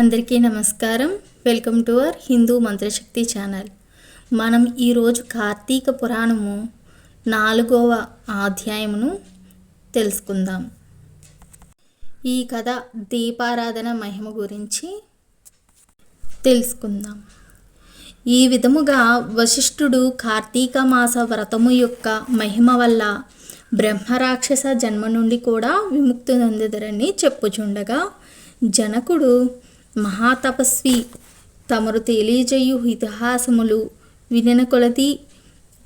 అందరికీ నమస్కారం. Welcome to our Hindu Mantrashakti channel. మనం ఈరోజు కార్తీక పురాణము 4వ అధ్యాయమును తెలుసుకుందాం. ఈ కథ దీపారాధన మహిమ గురించి తెలుసుకుందాం. ఈ విధముగా వశిష్ఠుడు కార్తీక మాస వ్రతము యొక్క మహిమ వల్ల బ్రహ్మరాక్షస జన్మ నుండి కూడా విముక్తి నొందెదరని చెప్పుచుండగా, జనకుడు మహాతపస్వి తమరు తెలియజేయు ఇతిహాసములు వినిన కొలది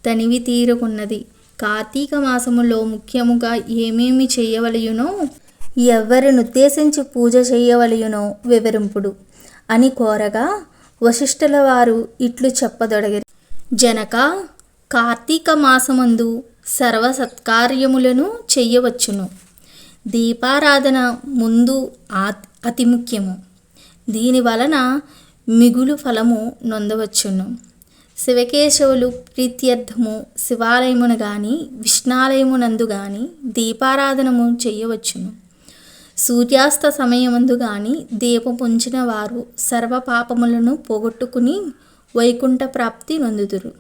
తనివి తీరుకున్నది. కార్తీక మాసములో ముఖ్యముగా ఏమేమి చేయవలయునో, ఎవరినుద్దేశించి పూజ చేయవలయునో వివరింపుడు అని కోరగా, వశిష్ఠుల వారు ఇట్లు చెప్పదొడగిరి. జనక, కార్తీక మాసమందు సర్వ సత్కార్యములను చెయ్యవచ్చును. దీపారాధన ముందు అతి ముఖ్యము. దీని వలన మిగులు ఫలము నొందవచ్చును. శివకేశవులు ప్రీత్యర్థము శివాలయమున గాని విష్ణాలయమునందు గాని దీపారాధనము చెయ్యవచ్చును. సూర్యాస్త సమయమందు గాని దీపముంచిన వారు సర్వ పాపములను పోగొట్టుకుని వైకుంఠ ప్రాప్తి నొందుదురు.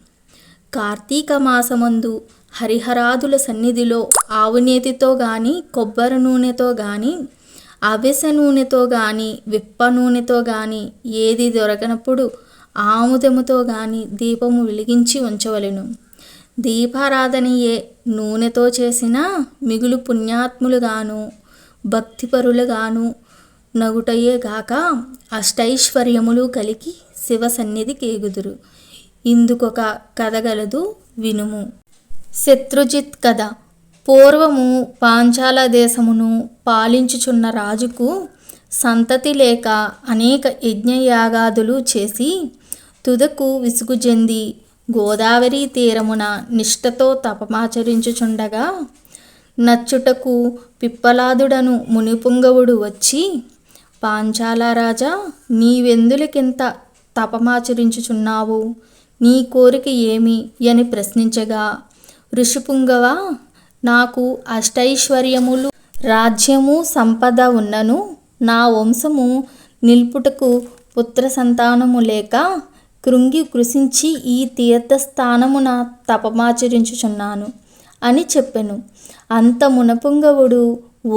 కార్తీక మాసమందు హరిహరాదుల సన్నిధిలో ఆవునేతితో గాని కొబ్బరి నూనెతో గాని అవిసె నూనెతో గాని విప్ప నూనెతో గాని ఏది దొరకనప్పుడు ఆముదముతో గాని దీపము వెలిగించి ఉంచవలెను. దీపారాధనయే నూనెతో చేసిన మిగులు పుణ్యాత్ములుగాను భక్తిపరులుగాను నగుటయే గాక అష్టైశ్వర్యములు కలిగి శివ సన్నిధి కేగుదురు. ఇందుకొక కథ గలదు, వినుము. శత్రుజిత్ కథ. పూర్వము పాంచాల దేశమును పాలించుచున్న రాజుకు సంతతి లేక అనేక యజ్ఞయాగాదులు చేసి తుదకు విసుగు చెంది గోదావరి తీరమున నిష్ఠతో తపమాచరించుచుండగా, నచ్చుటకు పిప్పలాదుడను మునిపుంగవుడు వచ్చి, పాంచాల రాజా, నీవెందులకింత తపమాచరించుచున్నావు? నీ కోరిక ఏమి అని ప్రశ్నించగా, ఋషిపుంగవ, నాకు అష్టైశ్వర్యములు రాజ్యము సంపద ఉన్నను నా వంశము నిల్పుటకు పుత్ర సంతానము లేక కృంగి కృషించి ఈ తీర్థస్థానమున తపమాచరించుచున్నాను అని చెప్పెను. అంత మునపుంగవుడు,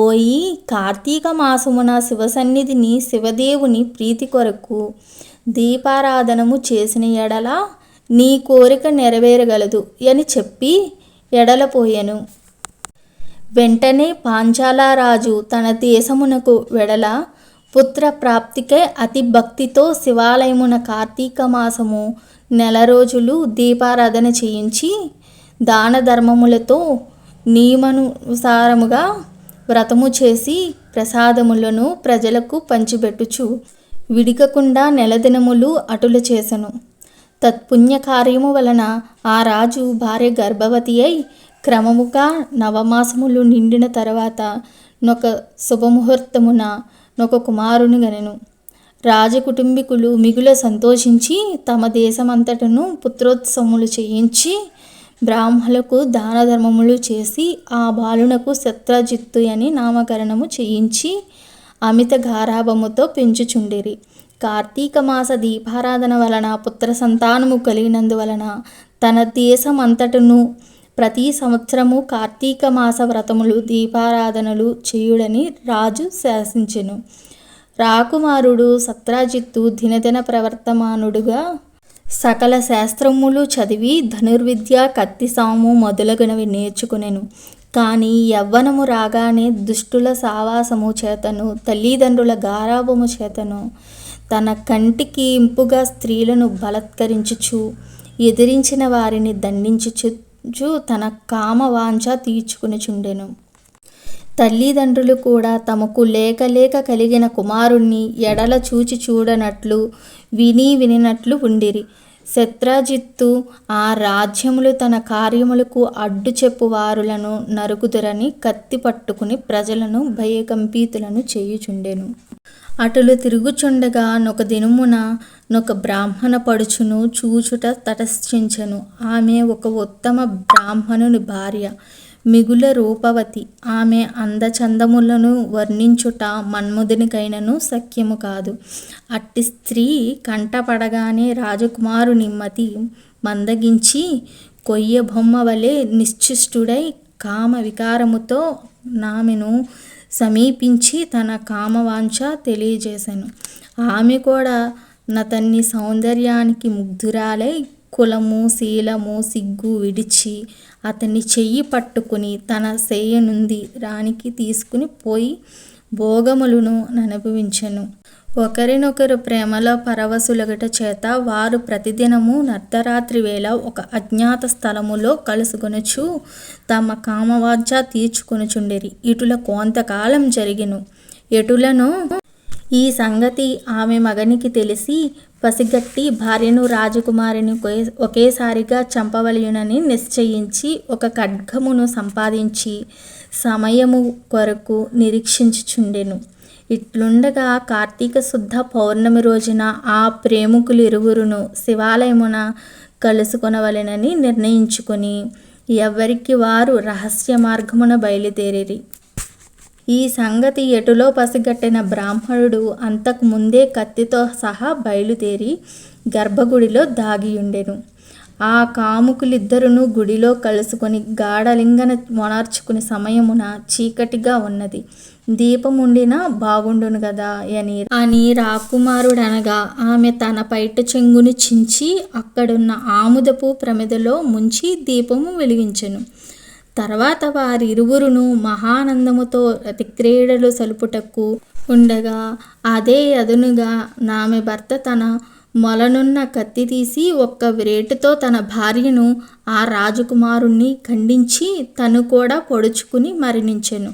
ఓయి, కార్తీక మాసమున శివసన్నిధిని శివదేవుని ప్రీతి కొరకు దీపారాధనము చేసిన ఎడల నీ కోరిక నెరవేరగలదు అని చెప్పి ఎడలపోయెను. వెంటనే పాంచాలరాజు తన దేశమునకు వెడల పుత్ర ప్రాప్తికై అతి భక్తితో శివాలయమున కార్తీక మాసము 4 రోజులు దీపారాధన చేయించి దాన ధర్మములతో నియమానుసారముగా వ్రతము చేసి ప్రసాదములను ప్రజలకు పంచిపెట్టుచు విడికకుండా 4 దినములు అటులు చేసెను. తత్పుణ్యకార్యము వలన ఆ రాజు భార్య గర్భవతి అయి క్రమముగా 9 మాసములు నిండిన తర్వాత నొక శుభముహూర్తమున నొక కుమారుని గనెను. రాజకుటుంబీకులు మిగుల సంతోషించి తమ దేశమంతటను పుత్రోత్సవములు చేయించి బ్రాహ్మణులకు దాన ధర్మములు చేసి ఆ బాలునకు శత్రుజిత్తు అని నామకరణము చేయించి అమిత గారాభముతో పెంచుచుండిరి. కార్తీక మాస దీపారాధన వలన పుత్ర సంతానము కలిగినందువలన తన దేశమంతటను ప్రతి సంవత్సరము కార్తీక మాస వ్రతములు దీపారాధనలు చేయుడని రాజు శాసించెను. రాకుమారుడు శత్రుజిత్తు దినదిన ప్రవర్తమానుడుగా సకల శాస్త్రములు చదివి ధనుర్విద్య, కత్తిసాము మొదలగునవి నేర్చుకునెను. కానీ యవ్వనము రాగానే దుష్టుల సావాసము చేతను తల్లిదండ్రుల గారాభము చేతను తన కంటికి ఇంపుగా స్త్రీలను బలత్కరించుచు ఎదిరించిన వారిని దండించుచు తన కామవాంఛ తీర్చుకునిచుండెను. తల్లిదండ్రులు కూడా తమకు లేక కలిగిన కుమారుణ్ణి ఎడల చూచి చూడనట్లు వినినట్లు ఉండిరి. శత్రుజిత్తు ఆ రాజ్యములు తన కార్యములకు అడ్డు చెప్పు వారులను నరుకుదురని కత్తి పట్టుకుని ప్రజలను భయకంపితులను చేయుచుండెను. అటులు తిరుగుచుండగా నొక దినమున నొక బ్రాహ్మణ పడుచును చూచుట తటస్థించెను. ఆమె ఒక ఉత్తమ బ్రాహ్మణుని భార్య. మిగుల రూపవతి. ఆమె అందచందములను వర్ణించుట మన్మధునికైనను సఖ్యము కాదు. అట్టి స్త్రీ కంటపడగానే రాజకుమారుని మతి మందగించి కొయ్య బొమ్మ వలె నిశ్చేష్టుడై కామ వికారముతో ఆమెను సమీపించి తన కామవాంఛ తెలియజేశాను. ఆమె కూడా నతన్ని సౌందర్యానికి ముగ్ధురాలై కులము శీలము సిగ్గు విడిచి అతన్ని చెయ్యి పట్టుకుని తన సేయనుంది రానికి తీసుకుని పోయి భోగములను అనుభవించెను. ఒకరినొకరు ప్రేమలో పరవశులగుట చేత వారు ప్రతిదినము అర్ధరాత్రి వేళ ఒక అజ్ఞాత స్థలములో కలుసుకొనుచు తమ కామవాంఛ తీర్చుకొనుచుండిరి. ఇటుల కొంతకాలం జరిగెను. ఎటులను ఈ సంగతి ఆమె మగనికి తెలిసి పసిగట్టి భార్యను రాజకుమారిని ఒకేసారిగా చంపవలయునని నిశ్చయించి ఒక ఖడ్గమును సంపాదించి సమయము కొరకు నిరీక్షించుచుండెను. ఇట్లుండగా కార్తీక శుద్ధ పౌర్ణమి రోజున ఆ ప్రేమికులిరువురును శివాలయమున కలుసుకొనవలెనని నిర్ణయించుకొని ఎవరికి వారు రహస్య మార్గమున బయలుదేరిరి. ఈ సంగతి ఎటులో పసిగట్టిన బ్రాహ్మణుడు అంతకు ముందే కత్తితో సహా బయలుదేరి గర్భగుడిలో దాగియుండెను. ఆ కాముకులిద్దరును గుడిలో కలుసుకొని గాఢలింగన మొనార్చుకుని సమయమున చీకటిగా ఉన్నది. దీపముండినా బాగుండును గదా అని రాకుమారుడనగా ఆమె తన పైట చెంగును చించి అక్కడున్న ఆముదపు ప్రమిదలో ముంచి దీపము వెలిగించెను. తర్వాత వారిరువురును మహానందముతో రతిక్రీడలు సలుపుటకు ఉండగా అదే అదునుగా ఆమె భర్త తన మొలనున్న కత్తి తీసి ఒక్క వ్రేటుతో తన భార్యను ఆ రాజకుమారుణ్ణి ఖండించి తను కూడా పొడుచుకుని మరణించెను.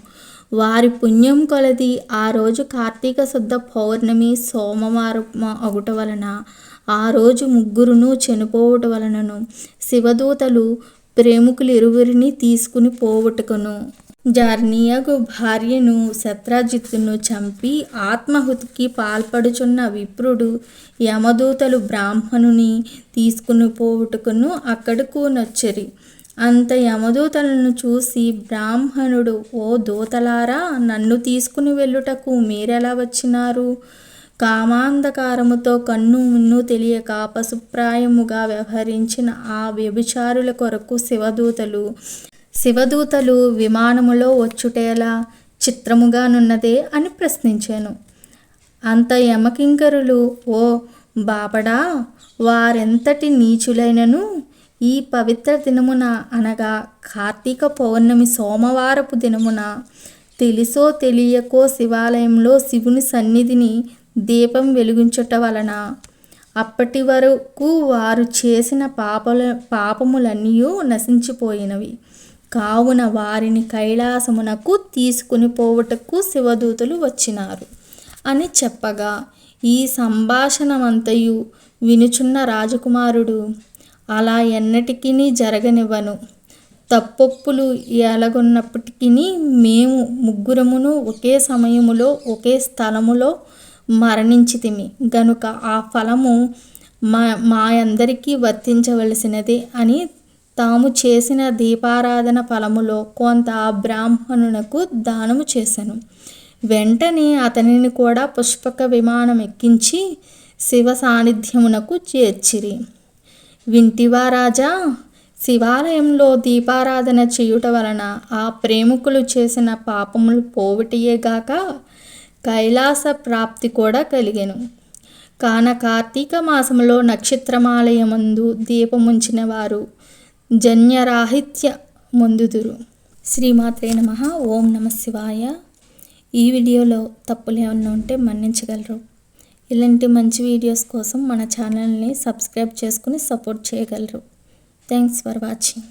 వారి పుణ్యం కొలది ఆ రోజు కార్తీక శుద్ధ పౌర్ణమి సోమవారం అగుట వలన ఆ రోజు ముగ్గురును చనిపోవుట వలనను శివదూతలు ప్రేమికులిరువురిని తీసుకుని పోవుటకును జార్నియగు భార్యను శత్రాజిత్తును చంపి ఆత్మాహుతికి పాల్పడుచున్న విప్రుడు యమదూతలు బ్రాహ్మణుని తీసుకుని పోవుటకును అక్కడకు నొచ్చరి. అంత యమదూతలను చూసి బ్రాహ్మణుడు, ఓ దూతలారా, నన్ను తీసుకుని వెళ్ళుటకు మీరెలా వచ్చినారు? కామాంధకారముతో కన్ను మున్ను తెలియక పశుప్రాయముగా వ్యవహరించిన ఆ వ్యభిచారుల కొరకు శివదూతలు విమానములో వచ్చుటేలా చిత్రముగానున్నదే అని ప్రశ్నించాను. అంత యమకింకరులు, ఓ బాపడా, వారెంతటి నీచులైనను ఈ పవిత్ర దినమున అనగా కార్తీక పౌర్ణమి సోమవారపు దినమున తెలిసో తెలియకో శివాలయంలో శివుని సన్నిధిని దీపం వెలిగించుట వలన అప్పటి వరకు వారు చేసిన పాపములన్నీ నశించిపోయినవి. కావున వారిని కైలాసమునకు తీసుకుని పోవుటకు శివదూతలు వచ్చినారు అని చెప్పగా ఈ సంభాషణమంతయు వినుచున్న రాజకుమారుడు, అలా ఎన్నటికీ జరగనివ్వను. తప్పొప్పులు ఎలాగున్నప్పటికీ మేము ముగ్గురమును ఒకే సమయములో ఒకే స్థలములో మరణించితిమి గనుక ఆ ఫలము మా అందరికీ వర్తించవలసినదే అని తాము చేసిన దీపారాధన ఫలములో కొంత ఆ బ్రాహ్మణునకు దానము చేశాను. వెంటనే అతనిని కూడా పుష్పక విమానం ఎక్కించి శివ సాన్నిధ్యమునకు చేర్చిరి. వింటివా రాజా, శివాలయంలో దీపారాధన చేయుట వలన ఆ ప్రేమికులు చేసిన పాపములు పోవుటయేగాక కైలాస ప్రాప్తి కూడా కలిగెను. కాన కార్తీక మాసములో నక్షత్రమాలయమందు దీపముంచిన వారు జన్యరాహిత్య పొందుదురు. శ్రీమాత్రే నమః. ఓం నమః శివాయ. ఈ వీడియోలో తప్పులు ఏమన్నా ఉంటే మన్నించగలరు. ఇలాంటి మంచి వీడియోస్ కోసం మన ఛానల్ని సబ్స్క్రైబ్ చేసుకుని సపోర్ట్ చేయగలరు. Thanks for watching.